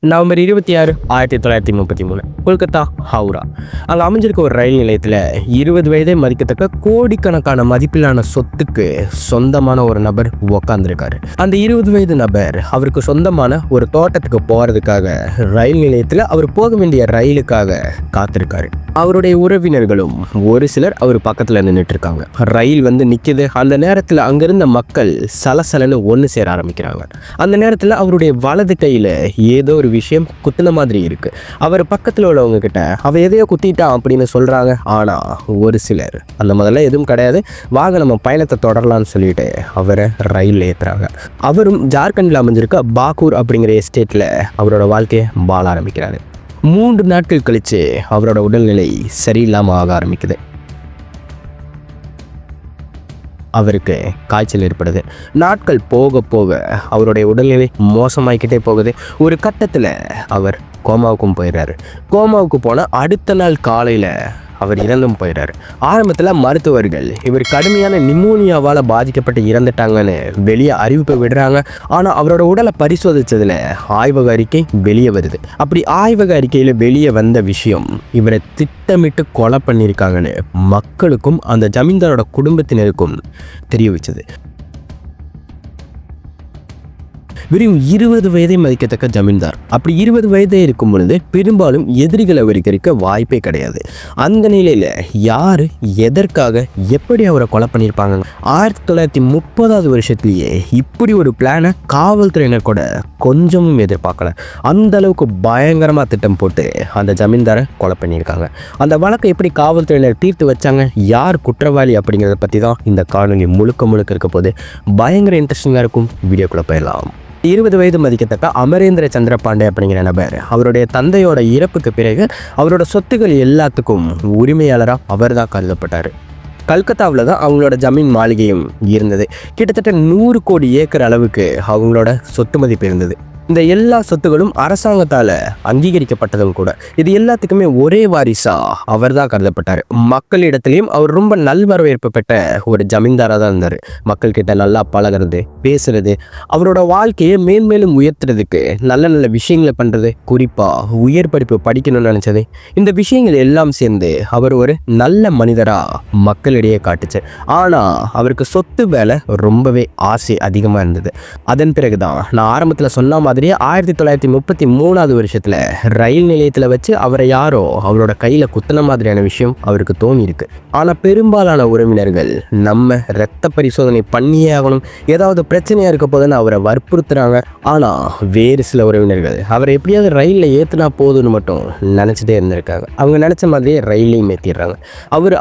November 26, 1933 Kolkata, Howrah. அங்கே அமைஞ்சிருக்க ஒரு ரயில் நிலையத்தில் 20 வயதே மதிக்கத்தக்க கோடிக்கணக்கான மதிப்பிலான சொத்துக்கு சொந்தமான ஒரு நபர் உக்காந்துருக்காரு. அந்த 20 வயது நபர் அவருக்கு சொந்தமான ஒரு தோட்டத்துக்கு போகிறதுக்காக ரயில் நிலையத்தில் அவர் போக வேண்டிய ரயிலுக்காக காத்திருக்காரு. அவருடைய உறவினர்களும் ஒரு சிலர் அவர் பக்கத்தில் நின்றுட்டு இருக்காங்க. ரயில் வந்து நிற்கிது. அந்த நேரத்தில் அங்கிருந்த மக்கள் சலசலன்னு ஒன்று சேர ஆரம்பிக்கிறாங்க. அந்த நேரத்தில் அவருடைய வலது கையில் ஏதோ ஒரு விஷயம் குத்துன மாதிரி இருக்கு. அவர் பக்கத்தில் உள்ளவங்க கிட்ட அவ எதையோ குத்திட்டான் அப்படின்னு சொல்றாங்க. ஆனா ஒரு சிலர் அந்த முதல்ல எதுவும் கிடையாது, வாங்க நம்ம பயணத்தை தொடரலாம்னு சொல்லிட்டு அவரை ரயில் ஏற்றுறாங்க. அவரும் ஜார்க்கண்டில் அமைஞ்சிருக்க பாக்கூர் அப்படிங்கிற எஸ்டேட்ல அவரோட வாழ்க்கையை வாழ ஆரம்பிக்கிறாரு. 3 நாட்கள் கழிச்சு அவரோட உடல்நிலை சரியில்லாமல் ஆக ஆரம்பிக்குது. அவருக்கு காய்ச்சல் ஏற்படுது. நாட்கள் போக போக அவருடைய உடல்நிலை மோசமாகிக்கிட்டே போகுது. ஒரு கட்டத்தில் அவர் கோமாவுக்கும் போயிடுறாரு. கோமாவுக்கு போனால் அடுத்த நாள் காலையில் அவர் இறந்தும் போயிடுறாரு. ஆரம்பத்தில் மருத்துவர்கள் இவர் கடுமையான நிமோனியாவால் பாதிக்கப்பட்டு இறந்துட்டாங்கன்னு வெளியே அறிவிப்பை விடுறாங்க. ஆனால் அவரோட உடலை பரிசோதித்ததில் ஆய்வக அறிக்கை வெளியே வருது. அப்படி ஆய்வக அறிக்கையில் வெளியே வந்த விஷயம் இவரை திட்டமிட்டு கொலை பண்ணியிருக்காங்கன்னு மக்களுக்கும் அந்த ஜமீன்தாரோட குடும்பத்தினருக்கும் தெரிய வச்சது. வெறும் 20 வயதை மதிக்கத்தக்க ஜமீன்தார். அப்படி 20 வயதே இருக்கும் பொழுது பெரும்பாலும் எதிரிகளை வரிக்க வாய்ப்பே கிடையாது. அந்த நிலையில் யார் எதற்காக எப்படி அவரை கொலை பண்ணியிருப்பாங்க? 1930 வருஷத்துலேயே இப்படி ஒரு பிளானை காவல்துறையினர் கூட கொஞ்சமும் எதிர்பார்க்கல. அந்த அளவுக்கு பயங்கரமாக திட்டம் போட்டு அந்த ஜமீன்தாரை கொலை பண்ணியிருக்காங்க. அந்த வழக்கை எப்படி காவல்துறையினர் தீர்த்து வச்சாங்க, யார் குற்றவாளி அப்படிங்கிறத பற்றி தான் இந்த காணொலி முழுக்க இருக்க போது. பயங்கர இன்ட்ரெஸ்டிங்காக இருக்கும். வீடியோக்குள்ளே போயிடலாம். 20 வயது மதிக்கத்தக்க அமரேந்திர சந்திர பாண்டே அப்படிங்கிற நபர் அவருடைய தந்தையோட இறப்புக்கு பிறகு அவரோட சொத்துக்கள் எல்லாத்துக்கும் உரிமையாளராக அவர் தான் கருதப்பட்டார். கல்கத்தாவில் தான் அவங்களோட ஜமீன் மாளிகையும் இருந்தது. கிட்டத்தட்ட 100 கோடி ஏக்கர் அளவுக்கு அவங்களோட சொத்து மதிப்பு இருந்தது. இந்த எல்லா சொத்துகளும் அரசாங்கத்தால் அங்கீகரிக்கப்பட்டதும் கூட. இது எல்லாத்துக்குமே ஒரே வாரிசா அவர் தான் கருதப்பட்டார். மக்களிடத்துலையும் அவர் ரொம்ப நல்வரவேற்பு பெற்ற ஒரு ஜமீன்தாராக தான் இருந்தார். மக்கள்கிட்ட நல்லா பழகிறது, பேசுறது, அவரோட வாழ்க்கையை மேன்மேலும் உயர்த்துறதுக்கு நல்ல நல்ல விஷயங்களை பண்ணுறது, குறிப்பாக உயர் படிப்பு படிக்கணும்னு நினச்சது, இந்த விஷயங்கள் எல்லாம் சேர்ந்து அவர் ஒரு நல்ல மனிதராக மக்களிடையே காட்டுச்சு. ஆனால் அவருக்கு சொத்து வேலை ரொம்பவே ஆசை அதிகமாக இருந்தது. அதன் பிறகுதான் நான் ஆரம்பத்தில் சொன்ன மாதிரி 1933 வருஷத்துல ரயில் நிலையத்தில் வச்சு அவரை யாரோ அவரோட கையில குத்தின மாதிரியான விஷயம் அவருக்கு தோணி இருக்கு. ஆனா பெரும்பாலான உறவினர்கள் நம்ம ரத்த பரிசோதனை பண்ணியே ஆகணும், ஏதாவது பிரச்சனையா இருக்க போதுன்னு அவரை வற்புறுத்துறாங்க. ஆனா வேறு சில உறவினர்கள் அவரை எப்படியாவது ரயிலில் ஏத்துனா போதுன்னு மட்டும் நினைச்சிட்டே இருந்திருக்காங்க. அவங்க நினைச்ச மாதிரியே ரயிலையும் ஏற்றிடுறாங்க.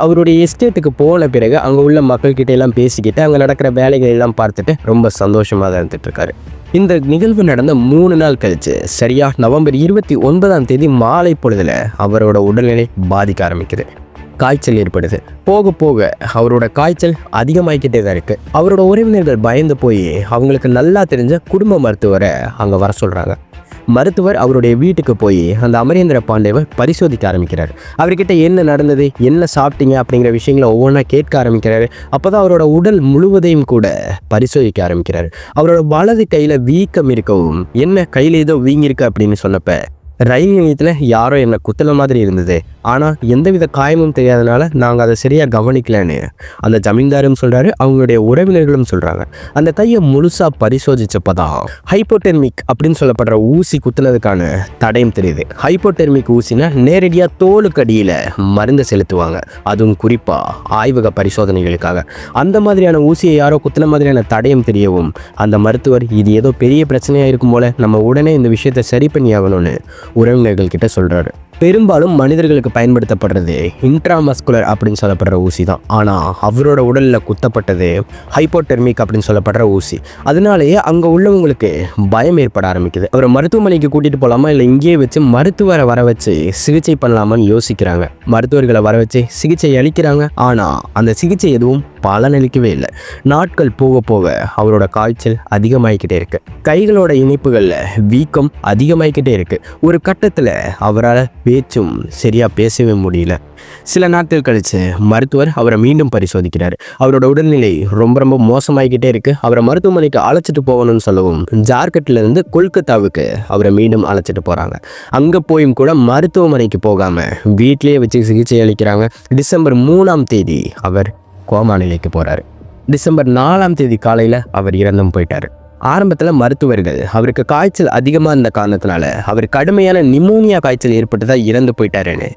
அவருடைய எஸ்டேட்டுக்கு போன பிறகு அங்கே உள்ள மக்கள்கிட்ட எல்லாம் பேசிக்கிட்டு அங்கே நடக்கிற வேலைகள் எல்லாம் பார்த்துட்டு ரொம்ப சந்தோஷமாக தான் இருந்துட்டு இருக்காரு. இந்த நிகழ்வு நடந்த 3 நாள் கழிச்சு சரியா நவம்பர் 29 மாலை பொழுதுல அவரோட உடல்நிலை பாதிக்க ஆரம்பிக்குது. காய்ச்சல் ஏற்படுது. போக போக அவரோட காய்ச்சல் அதிகமாகிக்கிட்டே தான் இருக்கு. அவரோட உறவினர்கள் பயந்து போய் அவங்களுக்கு நல்லா தெரிஞ்ச குடும்ப மருத்துவரை அங்கே வர சொல்றாங்க. மருத்துவர் அவருடைய வீட்டுக்கு போய் அந்த அமரேந்திர பாண்டேவை பரிசோதிக்க ஆரம்பிக்கிறார். அவர்கிட்ட என்ன நடந்தது, என்ன சாப்பிட்டீங்க அப்படிங்கிற விஷயங்களை ஒவ்வொன்றா கேட்க ஆரம்பிக்கிறாரு. அப்போதான் அவரோட உடல் முழுவதையும் கூட பரிசோதிக்க ஆரம்பிக்கிறார். அவரோட வலது கையில் வீக்கம் இருக்கவும், என்ன கையில் ஏதோ வீங்கிருக்கு அப்படின்னு சொன்னப்ப ரயில் நிலையத்தில் யாரோ என்னை குத்தல மாதிரி இருந்தது, ஆனால் எந்தவித காயமும் தெரியாதனால நாங்கள் அதை சரியாக கவனிக்கலன்னு அந்த ஜமீன்தாரும் சொல்கிறாரு. அவங்களுடைய உறவினர்களும் சொல்கிறாங்க. அந்த கையை முழுசாக பரிசோதிச்சப்பதான் ஹைப்போடெர்மிக் அப்படின்னு சொல்லப்படுற ஊசி குத்துனதுக்கான தடயம் தெரியுது. ஹைப்போடெர்மிக் ஊசினா நேரடியாக தோலுக்கு அடியில் மருந்து செலுத்துவாங்க, அதுவும் குறிப்பாக ஆய்வக பரிசோதனைகளுக்காக. அந்த மாதிரியான ஊசியை யாரோ குத்துன மாதிரியான தடயம் தெரியவும் அந்த மருத்துவர் இது ஏதோ பெரிய பிரச்சனையாக இருக்கும் போல, நம்ம உடனே இந்த விஷயத்தை சரி பண்ணி ஆகணும்னு உறவினர்கள் கிட்ட சொல்றாரு. பெரும்பாலும் மனிதர்களுக்கு பயன்படுத்தப்படுறது இன்ட்ராமஸ்குலர் அப்படின்னு சொல்லப்படுற ஊசி தான். ஆனால் அவரோட உடலில் குத்தப்பட்டது ஹைப்போடெர்மிக் அப்படின்னு சொல்லப்படுற ஊசி. அதனாலேயே அங்கே உள்ளவங்களுக்கு பயம் ஏற்பட ஆரம்பிக்குது. அவரை மருத்துவமனைக்கு கூட்டிகிட்டு போகலாமா இல்லை இங்கேயே வச்சு மருத்துவரை வர வச்சு சிகிச்சை பண்ணலாமான்னு யோசிக்கிறாங்க. மருத்துவர்களை வர வச்சு சிகிச்சை அளிக்கிறாங்க. ஆனால் அந்த சிகிச்சை எதுவும் பலனளிக்கவே இல்லை. நாட்கள் போக போக அவரோட காய்ச்சல் அதிகமாகிக்கிட்டே இருக்கு. கைகளோட இணைப்புகளில் வீக்கம் அதிகமாகிக்கிட்டே இருக்கு. ஒரு கட்டத்தில் அவரால் பேச்சும் சரியாக பேசவே முடியல. சில நாட்கள் கழித்து மருத்துவர் அவரை மீண்டும் பரிசோதிக்கிறார். அவரோட உடல்நிலை ரொம்ப மோசமாகிக்கிட்டே இருக்கு. அவரை மருத்துவமனைக்கு அழைச்சிட்டு போகணும்னு சொல்லவும் ஜார்க்கண்ட்லேருந்து கொல்கத்தாவுக்கு அவரை மீண்டும் அழைச்சிட்டு போகிறாங்க. அங்கே போயும் கூட மருத்துவமனைக்கு போகாமல் வீட்டிலேயே வச்சு சிகிச்சை அளிக்கிறாங்க. டிசம்பர் 3ஆம் தேதி அவர் கோமா நிலைக்கு போகிறார். டிசம்பர் 4ஆம் தேதி காலையில் அவர் இறந்தும் போயிட்டார். ஆரம்பத்தில் மருத்துவர்கள் அவருக்கு காய்ச்சல் அதிகமாக இருந்த காரணத்தினால அவர் கடுமையான நிமோனியா காய்ச்சல் ஏற்பட்டுதான் இறந்து போயிட்டாருன்னு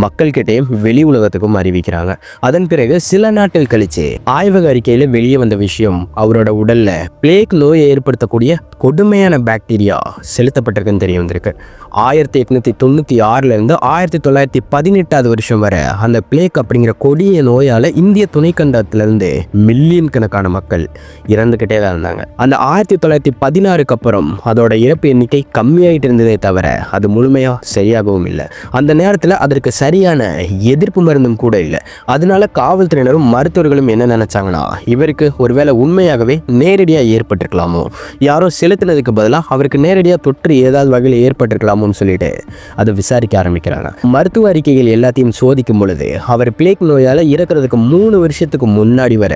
மக்கள்கிட்டையும் வெளி உலகத்துக்கும் அறிவிக்கிறாங்க. அதன் பிறகு சில நாட்கள் கழிச்சு ஆய்வக அறிக்கையில் வெளியே வந்த விஷயம், அவரோட உடல்ல பிளேக் நோயை ஏற்படுத்தக்கூடிய கொடுமையான பாக்டீரியா செலுத்தப்பட்டிருக்குன்னு தெரிய வந்திருக்கு. 1896 1918 வருஷம் வரை அந்த பிளேக் அப்படிங்கிற கொடிய நோயால் இந்திய துணைக்கண்டத்திலிருந்து மில்லியன் கணக்கான மக்கள் இறந்துக்கிட்டே தான் இருந்தாங்க. அந்த 1916 அப்புறம் அதோட இறப்பு எண்ணிக்கை கம்மியாகிட்டு இருந்ததே தவிர அது முழுமையாக சரியாகவும் இல்லை. அந்த நேரத்தில் அதற்கு சரியான எதிர்ப்பு மருந்தும் கூட இல்லை. அதனால காவல்துறையினரும் மருத்துவர்களும் என்ன நினைச்சாங்கன்னா, இவருக்கு ஒருவேளை உண்மையாகவே நேரடியாக ஏற்பட்டிருக்கலாமோ, யாரோ செலுத்தினதுக்கு பதிலாக அவருக்கு நேரடியாக தொற்று ஏதாவது வகையில் ஏற்பட்டிருக்கலாமோன்னு சொல்லிட்டு அதை விசாரிக்க ஆரம்பிக்கிறாங்க. மருத்துவ அறிக்கைகள் எல்லாத்தையும் சோதிக்கும் பொழுது அவர் பிளேக் நோயால் இறக்கிறதுக்கு 3 வருஷத்துக்கு முன்னாடி வர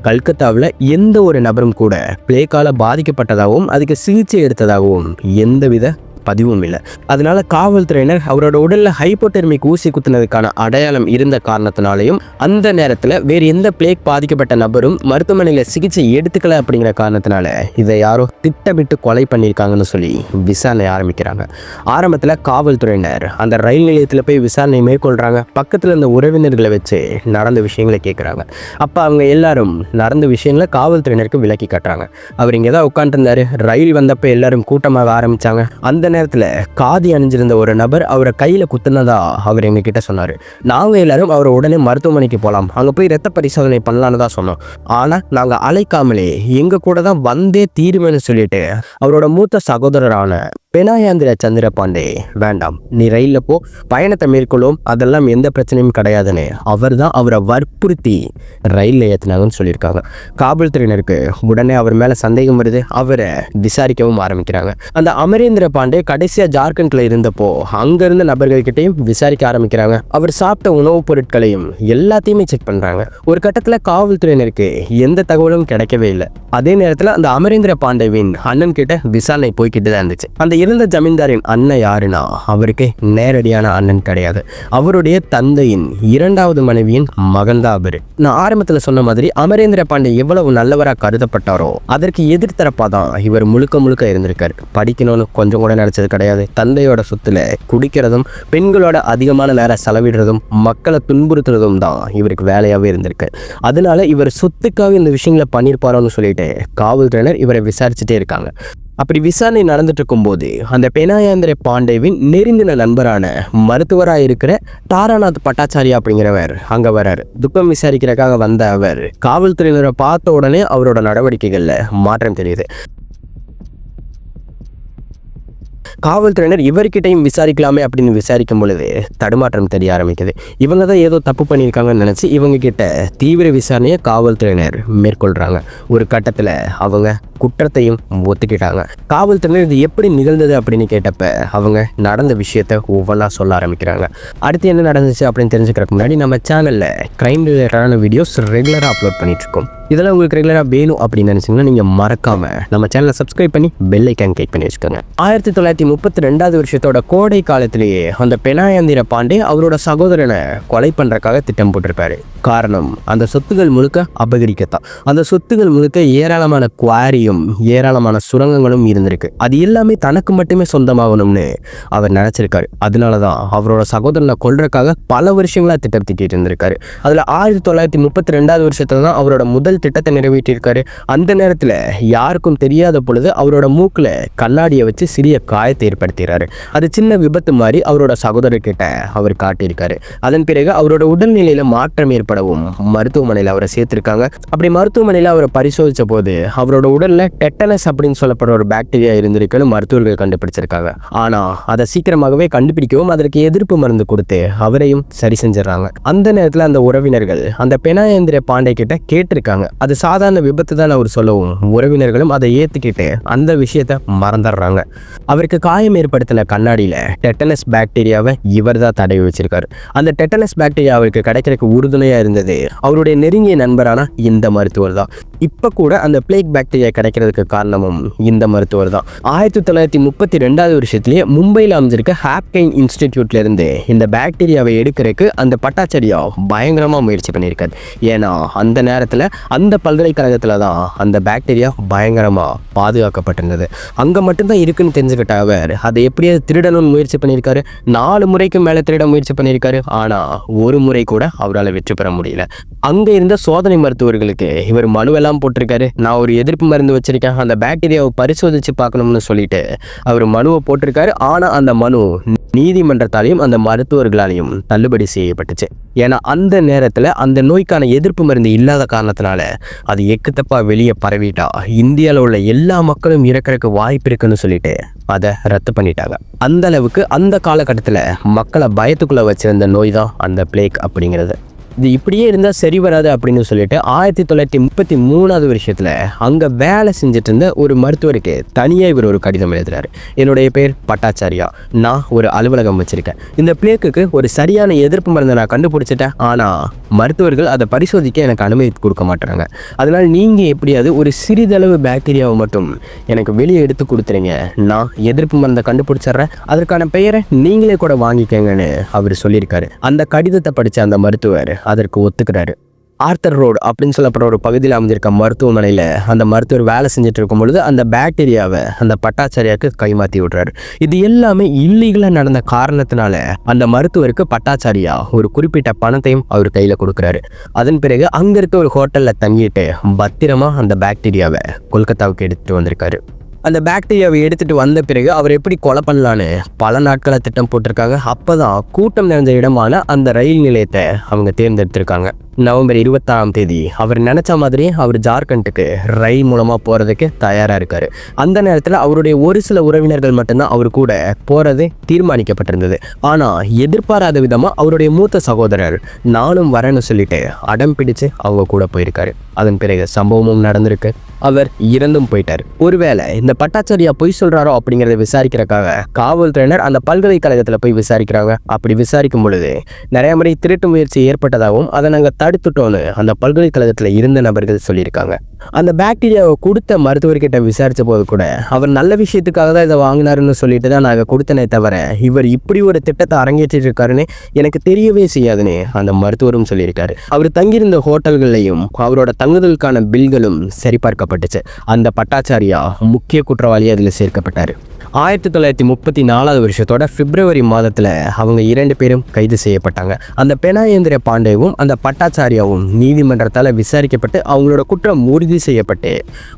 கல்கத்தாவில் எந்த ஒரு நபரும் கூட பிளேக்கால பாதிக்கப்பட்டதாகவும் அதுக்கு சிகிச்சை எடுத்ததாகவும் எந்தவித பதிவும் இல்லை. அதனால காவல்துறையினர் அவரோட உடல்ல ஹைப்போடெர்மிக் ஊசி குத்துனதுக்கான அடையாளம் இருந்த காரணத்தினாலையும் அந்த நேரத்தில் வேறு எந்த பிளேக் பாதிக்கப்பட்ட நபரும் மருத்துவமனையில் சிகிச்சை எடுத்துக்கல அப்படிங்கிற காரணத்தினால இதை யாரோ திட்டமிட்டு கொலை பண்ணியிருக்காங்கன்னு சொல்லி விசாரணை ஆரம்பிக்கிறாங்க. ஆரம்பத்தில் காவல்துறையினர் அந்த ரயில் நிலையத்தில் போய் விசாரணை மேற்கொள்றாங்க. பக்கத்தில் இருந்த உறவினர்களை வச்சு நடந்த விஷயங்களை கேட்குறாங்க. அப்போ அவங்க எல்லாரும் நடந்த விஷயங்களை காவல்துறையினருக்கு விளக்கி காட்டுறாங்க. அவர் இங்கே தான் உட்காந்துருந்தாரு, ரயில் வந்தப்போ எல்லாரும் கூட்டமாக ஆரம்பிச்சாங்க. அந்த நேரத்தில் காதி அணிஞ்சிருந்த ஒரு நபர் அவரை கையில் குத்துனதா அவர் எங்ககிட்ட சொன்னார். நாங்கள் எல்லாரும் அவரை உடனே மருத்துவமனைக்கு போகலாம், அங்கே போய் ரத்த பரிசோதனை பண்ணலான்னு தான் சொன்னோம். ஆனால் நாங்கள் அழைக்காமலே எங்கள் கூட தான் வந்தே தீருவேன்னு சொல்லிட்டு அவரோட மூத்த சகோதரரான பெனாயாந்திர சந்திரபாண்டே, வேண்டாம் நீ ரயிலில் போ, பயணத்தை மேற்கொள்ளும், அதெல்லாம் எந்த பிரச்சனையும் கிடையாதுன்னு அவர் தான் அவரை வற்புறுத்தி ரயிலில் ஏற்றினாங்கன்னு சொல்லியிருக்காங்க. காவல்துறையினருக்கு உடனே அவர் மேலே சந்தேகம் வருது. அவரை விசாரிக்கவும் ஆரம்பிக்கிறாங்க. அந்த அமரேந்திர பாண்டே கடைசியாக ஜார்க்கண்டில் இருந்தப்போ அங்கேருந்த நபர்கள்கிட்டையும் விசாரிக்க ஆரம்பிக்கிறாங்க. அவர் சாப்பிட்ட உணவுப் பொருட்களையும் எல்லாத்தையுமே செக் பண்ணுறாங்க. ஒரு கட்டத்தில் காவல்துறையினருக்கு எந்த தகவலும் கிடைக்கவே இல்லை. அதே நேரத்தில் அந்த அமரேந்திர பாண்டேவின் அண்ணன் கிட்ட விசாரணை போய்கிட்டு தான் இருந்துச்சு. அந்த இருந்த ஜமீன்தாரின் அண்ணன் யாருன்னா அவருக்கு நேரடியான அண்ணன் கிடையாது, அவருடைய தந்தையின் 2வது மனைவியின் மகன் தான் அவரு. நான் ஆரம்பத்தில் சொன்ன மாதிரி அமரேந்திர பாண்டே எவ்வளவு நல்லவராக கருதப்பட்டாரோ அதற்கு எதிர்த்தரப்பா தான் இவர் முழுக்க இருந்திருக்காரு. படிக்கணும்னு கொஞ்சம் கூட நினைச்சது கிடையாது. தந்தையோட சொத்துல குடிக்கிறதும் பெண்களோட அதிகமான நேரம் செலவிடுறதும் மக்களை துன்புறுத்துறதும் தான் இவருக்கு வேலையாகவே இருந்திருக்கு. அதனால இவர் சொத்துக்காக இந்த விஷயங்களை பண்ணியிருப்பாரோன்னு சொல்லிட்டு காவல்துறையினர் இவரை விசாரிச்சுட்டே இருக்காங்க. அப்படி விசாரணை நடந்துட்டு இருக்கும்போது அந்த பெனாயாந்திர பாண்டேவின் நெருங்கின நண்பரான மருத்துவராக இருக்கிற தாராநாத் பட்டாச்சாரியா அப்படிங்கிறவர் அங்கே வர்றாரு. துக்கம் விசாரிக்கிறதுக்காக வந்த அவர் காவல்துறையினரை பார்த்த உடனே அவரோட நடவடிக்கைகளில் மாற்றம் தெரியுது. காவல்துறையினர் இவர்கிட்டையும் விசாரிக்கலாமே அப்படின்னு விசாரிக்கும் பொழுது தடுமாற்றம் தெரிய ஆரம்பிக்குது. இவங்க தான் ஏதோ தப்பு பண்ணியிருக்காங்கன்னு நினச்சி இவங்க கிட்ட தீவிர விசாரணையை காவல்துறையினர் மேற்கொள்கிறாங்க. ஒரு கட்டத்தில் அவங்க குற்றத்தையும் ஒத்துக்கிட்டாங்க. காவல்துறையினர் இது எப்படி நிகழ்ந்தது அப்படின்னு கேட்டப்ப அவங்க நடந்த விஷயத்த ஒவ்வொன்றா சொல்ல ஆரம்பிக்கிறாங்க. அடுத்து என்ன நடந்துச்சு அப்படின்னு தெரிஞ்சுக்கிறதுக்கு முன்னாடி நம்ம சேனலில் க்ரைம் ரிலேட்டடான வீடியோஸ் ரெகுலராக அப்லோட் பண்ணிட்டுருக்கோம். இதெல்லாம் உங்களுக்கு ரெகுலராக வேணும் அப்படின்னு நினச்சிங்கன்னா நீங்கள் மறக்காமல் நம்ம சேனலை சப்ஸ்கிரைப் பண்ணி பெல் ஐக்கான் கிளிக் பண்ணி வச்சுக்கோங்க. 1932 வருஷத்தோட கோடை காலத்திலேயே அந்த பெனாயாந்திர பாண்டே அவரோட சகோதரனை கொலை பண்ணுறதுக்காக திட்டம் போட்டிருப்பாரு. காரணம் அந்த சொத்துகள் முழுக்க அபகரிக்கத்தான். அந்த சொத்துகள் முழுக்க ஏராளமான குவாரியும் ஏராளமான சுரங்கங்களும் இருந்திருக்கு. அது எல்லாமே தனக்கு மட்டுமே சொந்தமாகணும்னு அவர் நினச்சிருக்காரு. அதனால தான் அவரோட சகோதரனை கொல்றதுக்காக பல வருஷங்களாக திட்டம் தீட்டிட்டு இருந்திருக்காரு. அதில் 1932 வருஷத்துல தான் அவரோட முதல் திட்டத்தை நிறைவேற்றியிருக்காரு. அந்த நேரத்தில் யாருக்கும் தெரியாத பொழுது அவரோட மூக்கில் கண்ணாடியை வச்சு சிறிய காயத்தை ஏற்படுத்திடுறாரு. அது சின்ன விபத்து மாதிரி அவரோட சகோதரர்கிட்ட அவர் காட்டியிருக்காரு. அதன் பிறகு அவரோட உடல்நிலையில் மாற்றம் ஏற்படவும் மருத்துவமனையில் அவரை சேர்த்திருக்காங்க. அப்படி மருத்துவமனையில் அவரை பரிசோதித்த போது அவரோட உடல்ல உடல்ல டெட்டனஸ் அப்படின்னு சொல்லப்படுற ஒரு பாக்டீரியா இருந்திருக்குன்னு மருத்துவர்கள் கண்டுபிடிச்சிருக்காங்க. ஆனா அதை சீக்கிரமாகவே கண்டுபிடிக்கவும் அதற்கு எதிர்ப்பு மருந்து கொடுத்து அவரையும் சரி செஞ்சிடறாங்க. அந்த நேரத்தில் அந்த உறவினர்கள் அந்த பெனாயேந்திர பாண்டே கிட்ட கேட்டிருக்காங்க. அது சாதாரண விபத்து தான் அவர் சொல்லவும் உறவினர்களும் அதை ஏத்துக்கிட்டு அந்த விஷயத்த மறந்துடுறாங்க. அவருக்கு காயம் ஏற்படுத்தின கண்ணாடியில டெட்டனஸ் பாக்டீரியாவை இவர் தான் தடவி வச்சிருக்காரு. அந்த டெட்டனஸ் பாக்டீரியா அவருக்கு கிடைக்கிறதுக்கு உறுதுணையா இருந்தது அவருடைய நெருங்கிய நண்பரான இந்த மருத்துவர் தான். இப்ப கூட அந்த பிளேக் பாக்டீரியா கிடைக்கிறதுக்கு காரணமும் இந்த மருத்துவர் தான். 1932 வருஷத்திலேயே மும்பையில் அமைஞ்சிருக்க ஹாப்கைன் இன்ஸ்டிடியூட்ல இருந்து இந்த பாக்டீரியாவை எடுக்கிறதுக்கு அந்த பட்டாச்சாரியா பயங்கரமா முயற்சி பண்ணியிருக்காரு. ஏன்னா அந்த நேரத்தில் அந்த பல்கலைக்கழகத்துல தான் அந்த பாக்டீரியா பயங்கரமா பாதுகாக்கப்பட்டிருந்தது. அங்க மட்டும்தான் இருக்குன்னு தெரிஞ்சுக்கிட்ட அவர் அதை எப்படியாவது திருடணும்னு முயற்சி பண்ணியிருக்காரு. 4 முறைக்கு மேல திருட முயற்சி பண்ணியிருக்காரு. ஆனா ஒரு முறை கூட அவரால் வெற்றி பெற முடியல. அங்க இருந்த சோதனை மருத்துவர்களுக்கு இவர் மனுவெல்லாம் போட்டிருக்காரு. நான் ஒரு எதிர்ப்பு மருந்து வச்சிருக்கேன், அந்த பாக்டீரியாவை பரிசோதிச்சு பார்க்கணும்னு சொல்லிட்டு அவர் மனுவை போட்டிருக்காரு. ஆனா அந்த மனு நீதிமன்றத்தாலையும் அந்த மருத்துவர்களாலையும் தள்ளுபடி செய்யப்பட்டுச்சு. ஏன்னா அந்த நேரத்தில் அந்த நோய்க்கான எதிர்ப்பு மருந்து இல்லாத காரணத்தினால அது எக்குத்தப்பா வெளியே பரவிட்டா இந்தியாவில் உள்ள எல்லா மக்களும் இறக்கிறதுக்கு வாய்ப்பு இருக்குன்னு சொல்லிட்டு அதை ரத்து பண்ணிட்டாங்க. அந்த அளவுக்கு அந்த காலகட்டத்தில் மக்களை பயத்துக்குள்ள வச்சிருந்த நோய் தான் அந்த பிளேக் அப்படிங்கிறது. இது இப்படியே இருந்தால் சரி வராது அப்படின்னு சொல்லிட்டு 1933 வருஷத்தில் அங்கே வேலை செஞ்சுட்டு இருந்த ஒரு மருத்துவருக்கு தனியாக இவர் ஒரு கடிதம் எழுதுறாரு. என்னுடைய பேர் பட்டாச்சாரியா, நான் ஒரு அலுவலகம் வச்சுருக்கேன். இந்த பிளேக்குக்கு ஒரு சரியான எதிர்ப்பு மருந்தை நான் கண்டுபிடிச்சிட்டேன். ஆனால் மருத்துவர்கள் அதை பரிசோதிக்க எனக்கு அனுமதி கொடுக்க மாட்டுறாங்க. அதனால் நீங்கள் எப்படியாவது ஒரு சிறிதளவு பாக்டீரியாவை மட்டும் எனக்கு வெளியே எடுத்து கொடுத்துறீங்க, நான் எதிர்ப்பு மருந்தை கண்டுபிடிச்சிட்றேன், அதற்கான பெயரை நீங்களே கூட வாங்கிக்கங்கன்னு அவர் சொல்லியிருக்காரு. அந்த கடிதத்தை படித்த அந்த மருத்துவர் அதற்கு ஒத்துக்கிறாரு. ஆர்த்தர் ரோடு அப்படின்னு சொல்லப்படுற ஒரு பகுதியில் அமைஞ்சிருக்க மருத்துவமனையில் அந்த மருத்துவர் வேலை செஞ்சுட்டு இருக்கும் பொழுது அந்த பாக்டீரியாவை அந்த பட்டாச்சாரியாவுக்கு கைமாற்றி விடுறாரு. இது எல்லாமே இல்லீகலாக நடந்த காரணத்தினால அந்த மருத்துவருக்கு பட்டாச்சாரியா ஒரு குறிப்பிட்ட பணத்தையும் அவர் கையில் கொடுக்குறாரு. அதன் பிறகு அங்கே இருக்க ஒரு ஹோட்டலில் தங்கிட்டு பத்திரமா அந்த பாக்டீரியாவை கொல்கத்தாவுக்கு எடுத்துகிட்டு வந்திருக்காரு. அந்த பாக்டீரியாவை எடுத்துகிட்டு வந்த பிறகு அவர் எப்படி கொலை பண்ணலான்னு பல நாட்களை திட்டம் போட்டிருக்காங்க. அப்போ தான் கூட்டம் நிறைந்த இடமான அந்த ரயில் நிலையத்தை அவங்க தேர்ந்தெடுத்திருக்காங்க. நவம்பர் 26 அவர் நினச்ச மாதிரி அவர் ஜார்க்கண்டுக்கு ரயில் மூலமாக போகிறதுக்கு தயாராக இருக்கார். அந்த நேரத்தில் அவருடைய ஒரு சில உறவினர்கள் மட்டும்தான் அவர் கூட போகிறது தீர்மானிக்கப்பட்டிருந்தது. ஆனால் எதிர்பாராத விதமாக அவருடைய மூத்த சகோதரர் நானும் வரேன்னு சொல்லிட்டு அடம் பிடிச்சு அவங்க கூட போயிருக்காரு. அதன் பிறகு சம்பவமும் நடந்திருக்கு. அவர் இறந்தும் போயிட்டார். ஒருவேளை இந்த பட்டாச்சாரியா பொய் சொல்கிறாரோ அப்படிங்கிறத விசாரிக்கிறதுக்காக காவல்துறையினர் அந்த பல்கலைக்கழகத்தில் போய் விசாரிக்கிறாங்க. அப்படி விசாரிக்கும் பொழுது நிறைய முறை திருட்டு முயற்சி ஏற்பட்டதாகவும் அதை நாங்கள் தடுத்துட்டோன்னு அந்த பல்கலைக்கழகத்தில் இருந்த நபர்கள் சொல்லியிருக்காங்க. அந்த பாக்டீரியாவை கொடுத்த மருத்துவர்கிட்ட விசாரித்த போது கூட அவர் நல்ல விஷயத்துக்காக தான் இதை வாங்கினாருன்னு சொல்லிட்டு தான் நாங்கள் கொடுத்தனே தவிர இவர் இப்படி ஒரு திட்டத்தை அரங்கேற்றிட்டு இருக்காருன்னு எனக்கு தெரியவே செய்யாதுன்னு அந்த மருத்துவரும் சொல்லியிருக்காரு. அவர் தங்கியிருந்த ஹோட்டல்களையும் அவரோட தங்குதலுக்கான பில்களும் சரிபார்க்கப்பட்டுச்சு. அந்த பட்டாச்சாரியா முக்கிய குற்றவாளி அதில் சேர்க்கப்பட்டார். 1934 வருஷத்தோட பிப்ரவரி மாதத்தில் அவங்க 2 பேரும் கைது செய்யப்பட்டாங்க. அந்த பெனாயேந்திர பாண்டேவும் அந்த பட்டாச்சாரியாவும் நீதிமன்றத்தால் விசாரிக்கப்பட்டு அவங்களோட குற்றம் உறுதி செய்யப்பட்டு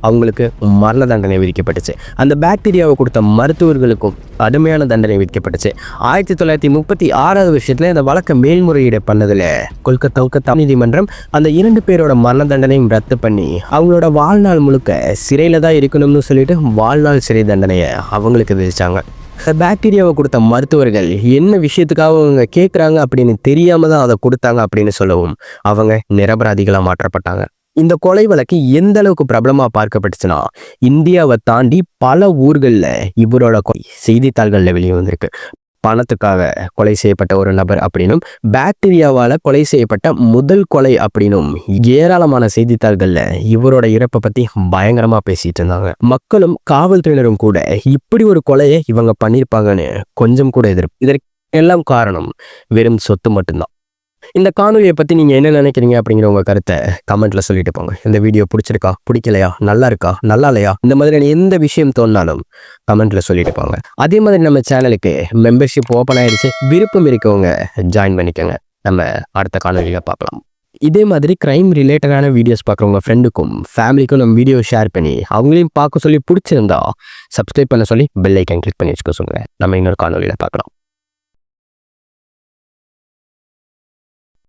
அவங்களுக்கு மரண தண்டனை விதிக்கப்பட்டுச்சு. அந்த பாக்டீரியாவை கொடுத்த மருத்துவர்களுக்கும் கடுமையான தண்டனை விதிக்கப்பட்டுச்சு. 1936 வருஷத்தில் இந்த வழக்கை மேல்முறையீடு பண்ணதில் கொல்கத்தா நீதிமன்றம் அந்த 2 பேரோட மரண தண்டனையும் ரத்து பண்ணி அவங்களோட வாழ்நாள் முழுக்க சிறையில் தான் இருக்கணும்னு சொல்லிட்டு வாழ்நாள் சிறை தண்டனையை அவங்களுக்கு விதிச்சாங்க. பாக்டீரியாவை கொடுத்த மருத்துவர்கள் என்ன விஷயத்துக்காக அவங்க கேட்குறாங்க அப்படின்னு தெரியாம தான் அதை கொடுத்தாங்க அப்படின்னு சொல்லவும் அவங்க நிரபராதிகளாக மாற்றப்பட்டாங்க. இந்த கொலை வழக்கு எந்த அளவுக்கு பிரபலமாக பார்க்கப்பட்டுச்சுன்னா இந்தியாவை தாண்டி பல ஊர்களில் இவரோட செய்தித்தாள்களில் வெளியே வந்திருக்கு. பணத்துக்காக கொலை செய்யப்பட்ட ஒரு நபர் அப்படின்னும் பாக்டீரியாவால் கொலை செய்யப்பட்ட முதல் கொலை அப்படின்னும் ஏராளமான செய்தித்தாள்களில் இவரோட இறப்பை பற்றி பயங்கரமாக பேசிட்டு இருந்தாங்க. மக்களும் காவல்துறையினரும் கூட இப்படி ஒரு கொலையை இவங்க பண்ணியிருப்பாங்கன்னு கொஞ்சம் கூட இதற்கு எல்லாம் காரணம் வெறும் சொத்து மட்டும்தான். இந்த காணொலியை பற்றி நீங்கள் என்ன நினைக்கிறீங்க அப்படிங்கிற உங்கள் கருத்தை கமெண்ட்டில் சொல்லிட்டு போங்க. இந்த வீடியோ பிடிச்சிருக்கா, பிடிக்கலையா, நல்லா இருக்கா, நல்லா இல்லையா, இந்த மாதிரியான எந்த விஷயம் தோணாலும் கமெண்ட்டில் சொல்லிட்டு போங்க. அதே மாதிரி நம்ம சேனலுக்கு மெம்பர்ஷிப் ஓப்பன் ஆகிடுச்சு. விருப்பம் இருக்கவங்க ஜாயின் பண்ணிக்கோங்க. நம்ம அடுத்த காணொலியில் பார்க்கலாம். இதே மாதிரி க்ரைம் ரிலேட்டடான வீடியோஸ் பார்க்குறவங்க ஃப்ரெண்டுக்கும் ஃபேமிலிக்கும் நம்ம வீடியோ ஷேர் பண்ணி அவங்களையும் பார்க்க சொல்லி பிடிச்சிருந்தா சப்ஸ்கிரைப் பண்ண சொல்லி பெல் ஐக்கன் கிளிக் பண்ணி வச்சுக்க சொல்லுங்கள். நம்ம இன்னொரு காணொலியில் பார்க்கலாம்.